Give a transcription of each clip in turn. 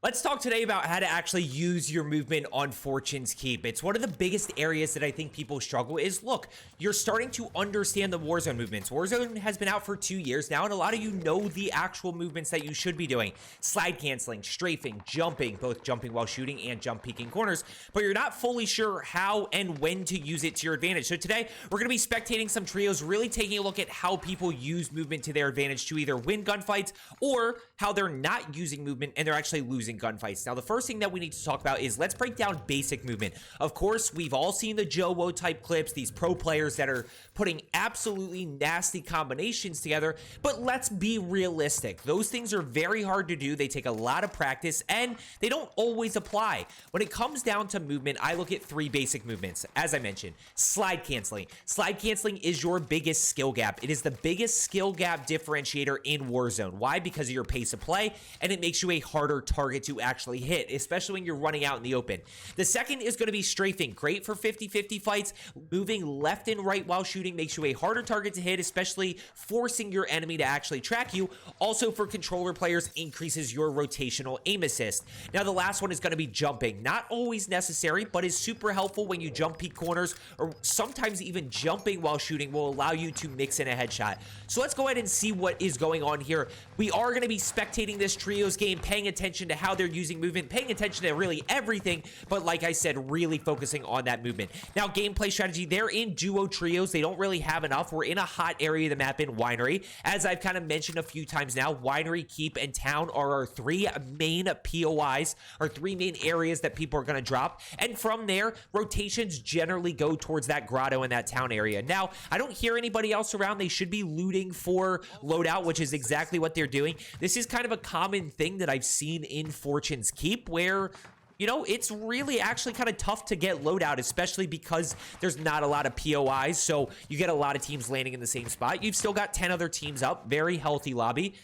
Let's talk today about how to actually use your movement on Fortune's Keep. It's one of the biggest areas that I think people struggle is, look, you're starting to understand the Warzone movements. Warzone has been out for 2 years now, and a lot of you know the actual movements that you should be doing. Slide canceling, strafing, jumping, both jumping while shooting and jump peeking corners, but you're not fully sure how and when to use it to your advantage. So today, we're going to be spectating some trios, really taking a look at how people use movement to their advantage to either win gunfights or how they're not using movement and they're actually losing gunfights. Now, the first thing that we need to talk about is let's break down basic movement. Of course, we've all seen the Joe type clips, these pro players that are putting absolutely nasty combinations together, but let's be realistic. Those things are very hard to do. They take a lot of practice and they don't always apply. When it comes down to movement, I look at 3 basic movements. As I mentioned, slide canceling. Slide canceling is your biggest skill gap. It is the biggest skill gap differentiator in Warzone. Why? Because of your pace of play, and it makes you a harder target to actually hit, especially when you're running out in the open. The second is going to be strafing. Great for 50-50 fights. Moving left and right while shooting makes you a harder target to hit, especially forcing your enemy to actually track you. Also, for controller players, increases your rotational aim assist. Now, the last one is going to be jumping. Not always necessary, but is super helpful when you jump peek corners, or sometimes even jumping while shooting will allow you to mix in a headshot. So let's go ahead and see what is going on here. We are going to be spectating this trios game, paying attention to how they're using movement, paying attention to really everything, but like I said, really focusing on that movement. Now, gameplay strategy, they're in duo trios. They don't really have enough. We're in a hot area of the map in Winery. As I've kind of mentioned a few times now, Winery, Keep, and Town are our 3 main POIs, our 3 main areas that people are going to drop. And from there, rotations generally go towards that grotto in that town area. Now, I don't hear anybody else around. They should be looting for loadout, which is exactly what they're doing. This is kind of a common thing that I've seen in Fortune's Keep where, you know, it's really actually kind of tough to get loadout, especially because there's not a lot of POIs, so you get a lot of teams landing in the same spot. You've still got 10 other teams up. Very healthy lobby.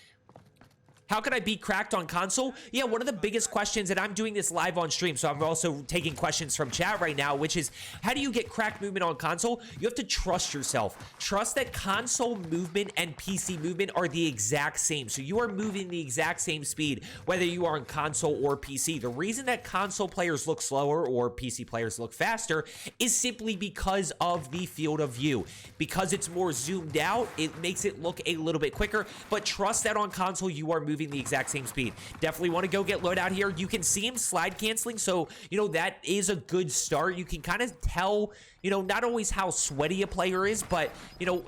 How can I be cracked on console? Yeah, one of the biggest questions, and I'm doing this live on stream, so I'm also taking questions from chat right now, which is, how do you get cracked movement on console? You have to trust yourself. Trust that console movement and PC movement are the exact same. So you are moving the exact same speed, whether you are on console or PC. The reason that console players look slower or PC players look faster is simply because of the field of view. Because it's more zoomed out, it makes it look a little bit quicker, but trust that on console, you are moving the exact same speed. Definitely want to go get loadout here. You can see him slide canceling, so you know that is a good start. You can kind of tell, you know, not always how sweaty a player is, but you know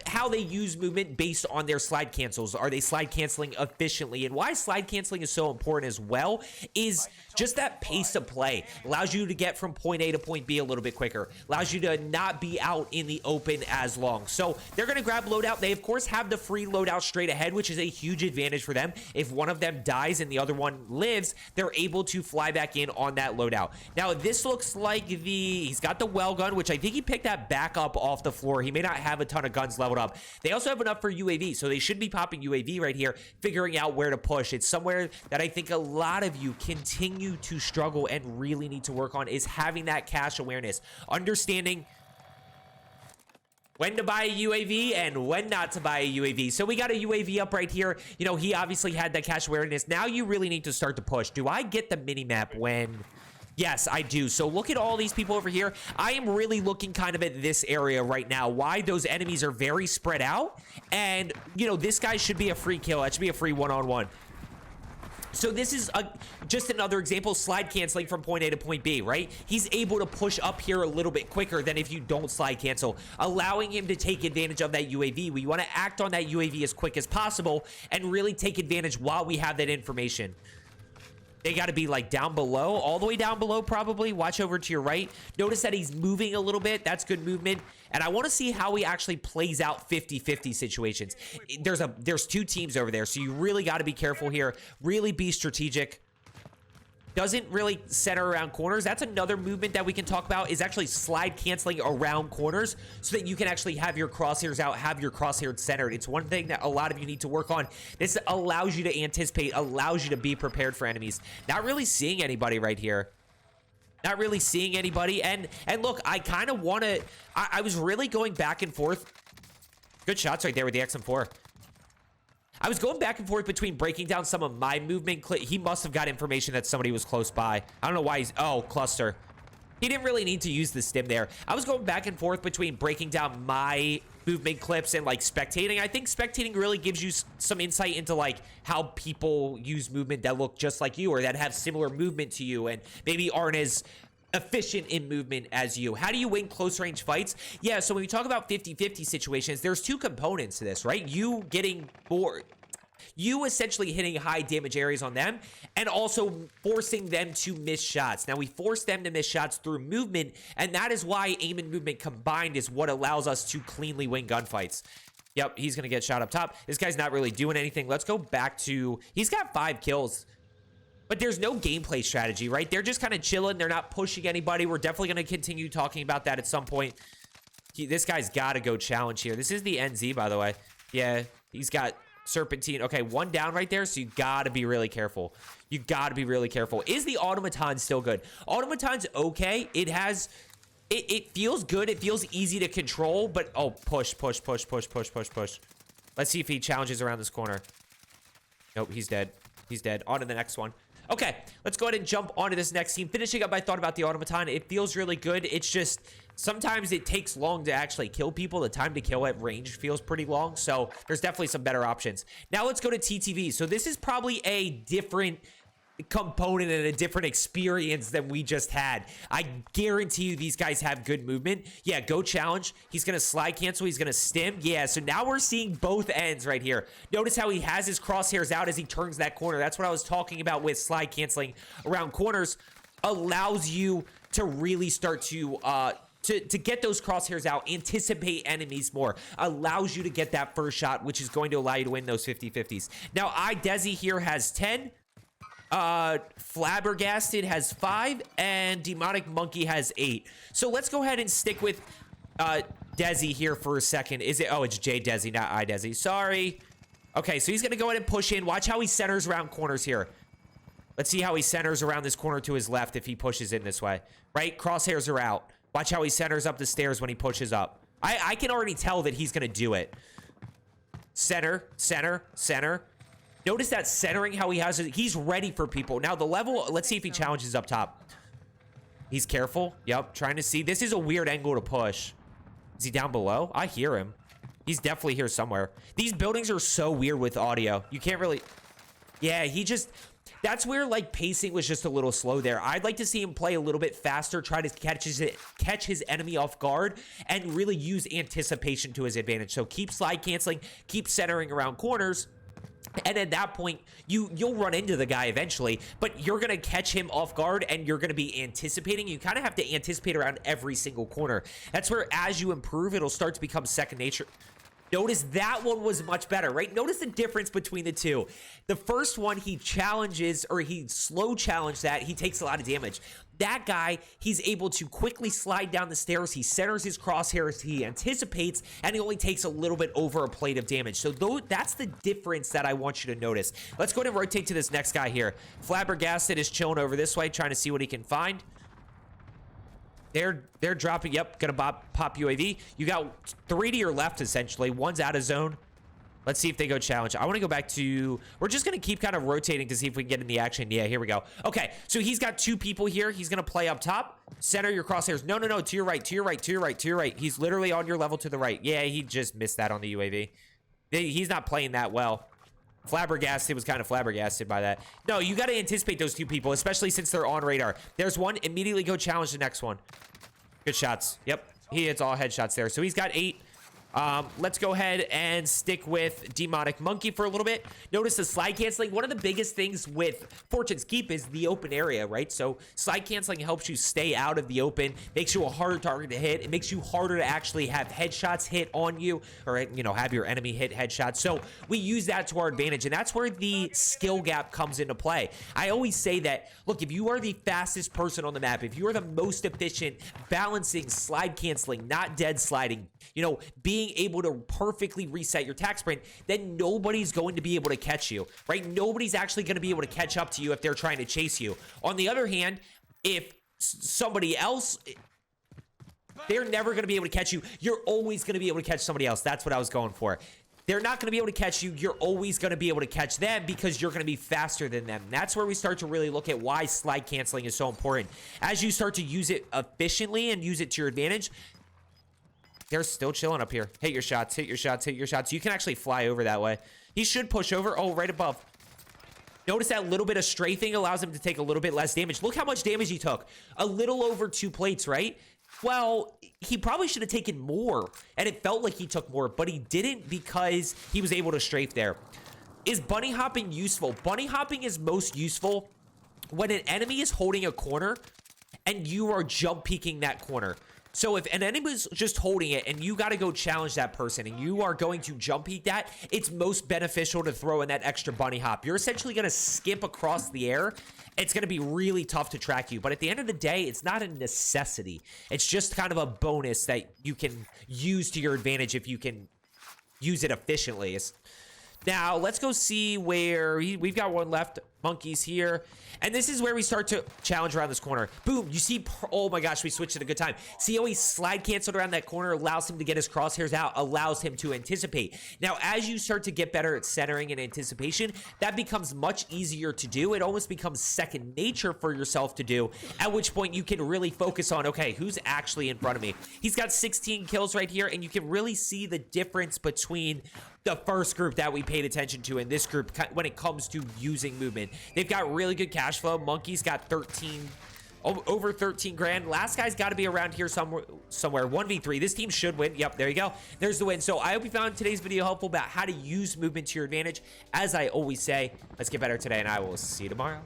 how they use movement based on their slide cancels. Are they slide canceling efficiently? And why slide canceling is so important as well is just that pace of play. Allows you to get from point A to point B a little bit quicker. Allows you to not be out in the open as long. So they're going to grab loadout. They, of course, have the free loadout straight ahead, which is a huge advantage for them. If one of them dies and the other one lives, they're able to fly back in on that loadout. Now, this looks like he's got the well gun, which I think he picked that back up off the floor. He may not have a ton of guns leveled up. They also have enough for UAV, so they should be popping UAV right here, figuring out where to push. It's somewhere that I think a lot of you continue to struggle and really need to work on, is having that cache awareness, understanding when to buy a UAV and when not to buy a UAV. So we got a UAV up right here. You know, he obviously had that cache awareness. Now you really need to start to push. Do I get the mini-map when... Yes, I do. So look at all these people over here. I am really looking kind of at this area right now. Why? Those enemies are very spread out. And, you know, this guy should be a free kill. That should be a free one-on-one. So this is just another example, slide canceling from point A to point B, right? He's able to push up here a little bit quicker than if you don't slide cancel, allowing him to take advantage of that UAV. We want to act on that UAV as quick as possible and really take advantage while we have that information. They got to be like down below, all the way down below probably. Watch over to your right. Notice that he's moving a little bit. That's good movement. And I want to see how he actually plays out 50-50 situations. There's 2 teams over there, so you really got to be careful here. Really be strategic. Doesn't really center around corners. That's another movement that we can talk about, is actually slide canceling around corners so that you can actually have your crosshairs out, have your crosshairs centered. It's one thing that a lot of you need to work on. This allows you to anticipate, allows you to be prepared for enemies. Not really seeing anybody right here. Not really seeing anybody. And look, I kind of want to... I was really going back and forth. Good shots right there with the XM4. I was going back and forth between breaking down some of my movement. He must have got information that somebody was close by. I don't know why he's... Oh, cluster. He didn't really need to use the stim there. I was going back and forth between breaking down my movement clips and like spectating. I think spectating really gives you some insight into like how people use movement that look just like you or that have similar movement to you and maybe aren't as efficient in movement as you. How do you win close range fights? Yeah, so when we talk about 50-50 situations, there's two components to this, right? You getting more... You essentially hitting high damage areas on them and also forcing them to miss shots. Now, we force them to miss shots through movement, and that is why aim and movement combined is what allows us to cleanly win gunfights. Yep, he's going to get shot up top. This guy's not really doing anything. Let's go back to... He's got 5 kills, but there's no gameplay strategy, right? They're just kind of chilling. They're not pushing anybody. We're definitely going to continue talking about that at some point. This guy's got to go challenge here. This is the NZ, by the way. Yeah, he's got... Serpentine. Okay, 1 down right there, so you gotta be really careful. You gotta be really careful. Is the automaton still good? Automaton's okay. It feels good. It feels easy to control, but oh, push. Let's see if he challenges around this corner. Nope, he's dead. He's dead. On to the next one. Okay, let's go ahead and jump onto this next team. Finishing up my thought about the automaton, it feels really good. It's just sometimes it takes long to actually kill people. The time to kill at range feels pretty long, so there's definitely some better options. Now let's go to TTV. So this is probably a different component and a different experience than we just had. I guarantee you these guys have good movement. Yeah, go challenge. He's gonna slide cancel. He's gonna stim. Yeah, so now we're seeing both ends right here. Notice how he has his crosshairs out as he turns that corner. That's what I was talking about with slide canceling around corners. Allows you to really start to get those crosshairs out, anticipate enemies more, allows you to get that first shot, which is going to allow you to win those 50-50s. Now, Desi here has 10. Flabbergasted has 5, and Demonic Monkey has 8. So let's go ahead and stick with Desi here for a second. Is it? Oh, it's J Desi, not I Desi. Sorry. Okay, so he's gonna go ahead and push in. Watch how he centers around corners here. Let's see how he centers around this corner to his left if he pushes in this way. Right? Crosshairs are out. Watch how he centers up the stairs when he pushes up. I can already tell that he's gonna do it. Center, center, center. Notice that centering, how he has it. He's ready for people. Now, the level, let's see if he challenges up top. He's careful. Yep, trying to see. This is a weird angle to push. Is he down below? I hear him. He's definitely here somewhere. These buildings are so weird with audio. You can't really... Yeah, he just... That's where, like, pacing was just a little slow there. I'd like to see him play a little bit faster, try to catch his enemy off guard, and really use anticipation to his advantage. So keep slide canceling, keep centering around corners, and at that point, you'll run into the guy eventually, but you're going to catch him off guard, and you're going to be anticipating. You kind of have to anticipate around every single corner. That's where, as you improve, it'll start to become second nature. Notice that one was much better, right? Notice the difference between the two. The first one, he challenges, or he slow challenged that. He takes a lot of damage. That guy, he's able to quickly slide down the stairs. He centers his crosshairs. He anticipates, and he only takes a little bit over a plate of damage. So that's the difference that I want you to notice. Let's go ahead and rotate to this next guy here. Flabbergasted is chilling over this way, trying to see what he can find. They're dropping. Yep, gonna pop UAV. You got 3 to your left, essentially. One's out of zone. Let's see if they go challenge. I want to go back to... We're just going to keep kind of rotating to see if we can get in the action. Yeah, here we go. Okay, so he's got 2 people here. He's going to play up top. Center your crosshairs. No, to your right, to your right, to your right, to your right. He's literally on your level to the right. Yeah, he just missed that on the UAV. He's not playing that well. Flabbergasted was kind of flabbergasted by that. No, you got to anticipate those 2 people, especially since they're on radar. There's one. Immediately go challenge the next one. Good shots. Yep, he hits all headshots there. So he's got 8. Let's go ahead and stick with Demonic Monkey for a little bit. Notice the slide canceling. One of the biggest things with Fortune's Keep is the open area, right? So slide canceling helps you stay out of the open, makes you a harder target to hit. It makes you harder to actually have headshots hit on you, or, you know, have your enemy hit headshots. So we use that to our advantage, and that's where the skill gap comes into play. I always say that, look, if you are the fastest person on the map, if you are the most efficient balancing slide canceling, not dead sliding, you know, being able to perfectly reset your tac sprint, then nobody's going to be able to catch you, right? Nobody's actually going to be able to catch up to you if they're trying to chase you. On the other hand, if somebody else, they're never going to be able to catch you. You're always going to be able to catch somebody else. That's what I was going for. they're not going to be able to catch you. You're always going to be able to catch them because you're going to be faster than them. That's where we start to really look at why slide canceling is so important. As you start to use it efficiently and use it to your advantage, they're still chilling up here. Hit your shots, hit your shots, hit your shots. You can actually fly over that way. He should push over. Oh, right above. Notice that little bit of strafing allows him to take a little bit less damage. Look how much damage he took. A little over 2 plates, right? Well, he probably should have taken more, and it felt like he took more, but he didn't because he was able to strafe there. Is bunny hopping useful? Bunny hopping is most useful when an enemy is holding a corner and you are jump peeking that corner. So if an enemy's just holding it and you got to go challenge that person and you are going to jump peek that, it's most beneficial to throw in that extra bunny hop. You're essentially going to skip across the air. It's going to be really tough to track you. But at the end of the day, it's not a necessity. It's just kind of a bonus that you can use to your advantage if you can use it efficiently. Now, let's go see where we've got one left. Monkeys here. And this is where we start to challenge around this corner. Boom. You see, oh my gosh, we switched at a good time. See how he slide canceled around that corner, allows him to get his crosshairs out, allows him to anticipate. Now, as you start to get better at centering and anticipation, that becomes much easier to do. It almost becomes second nature for yourself to do, at which point you can really focus on, okay, who's actually in front of me? He's got 16 kills right here, and you can really see the difference between the first group that we paid attention to and this group when it comes to using movement. They've got really good cash flow. Monkey's got 13, over 13 grand. Last guy's got to be around here somewhere. 1v3. This team should win. Yep, there you go. There's the win. So I hope you found today's video helpful about how to use movement to your advantage. As I always say, let's get better today, and I will see you tomorrow.